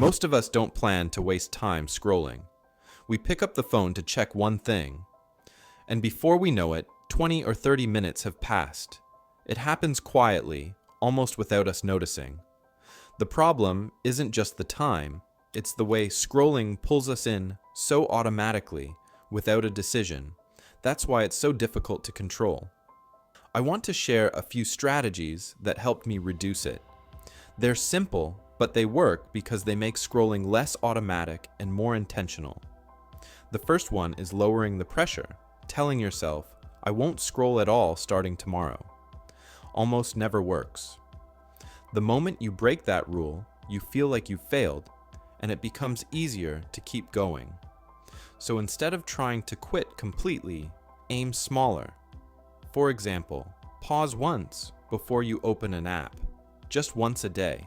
Most of us don't plan to waste time scrolling. We pick up the phone to check one thing, and before we know it, 20 or 30 minutes have passed. It happens quietly, almost without us noticing. The problem isn't just the time, it's the way scrolling pulls us in so automatically, without a decision. That's why it's so difficult to control. I want to share a few strategies that helped me reduce it. They're simple, but they work because they make scrolling less automatic and more intentional. The first one is lowering the pressure, telling yourself, I won't scroll at all starting tomorrow. Almost never works. The moment you break that rule, you feel like you failed, and it becomes easier to keep going. So instead of trying to quit completely, aim smaller. For example, pause once before you open an app, just once a day.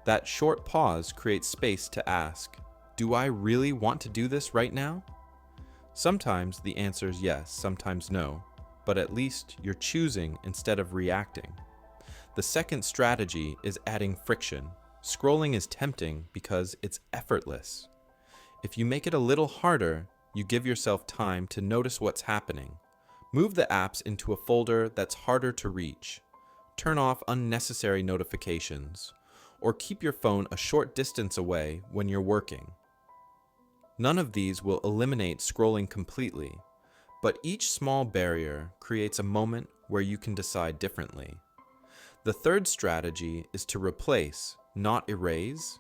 That short pause creates space to ask, do I really want to do this right now? Sometimes the answer is yes, sometimes no, but at least you're choosing instead of reacting. The second strategy is adding friction. Scrolling is tempting because it's effortless. If you make it a little harder, you give yourself time to notice what's happening. Move the apps into a folder that's harder to reach. Turn off unnecessary notifications, or keep your phone a short distance away when you're working. None of these will eliminate scrolling completely, but each small barrier creates a moment where you can decide differently. The third strategy is to replace, not erase.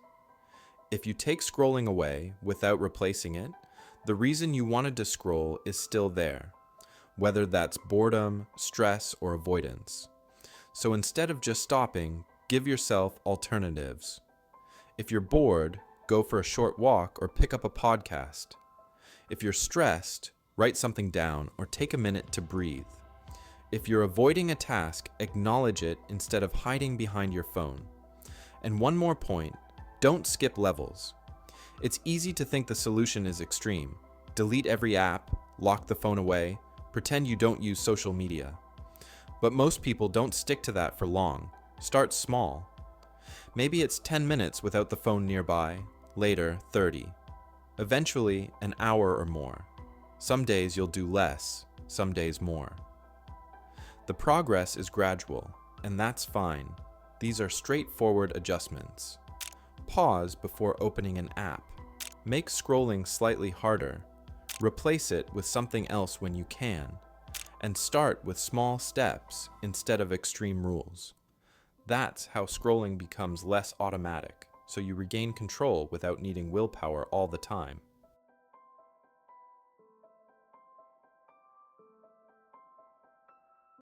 If you take scrolling away without replacing it, the reason you wanted to scroll is still there, whether that's boredom, stress, or avoidance. So instead of just stopping, give yourself alternatives. If you're bored, go for a short walk or pick up a podcast. If you're stressed, write something down or take a minute to breathe. If you're avoiding a task, acknowledge it instead of hiding behind your phone. And one more point, don't skip levels. It's easy to think the solution is extreme. Delete every app, lock the phone away, pretend you don't use social media. But most people don't stick to that for long. Start small. Maybe it's 10 minutes without the phone nearby, later 30. Eventually, an hour or more. Some days you'll do less, some days more. The progress is gradual, and that's fine. These are straightforward adjustments. Pause before opening an app. Make scrolling slightly harder. Replace it with something else when you can. And start with small steps instead of extreme rules. That's how scrolling becomes less automatic, so you regain control without needing willpower all the time.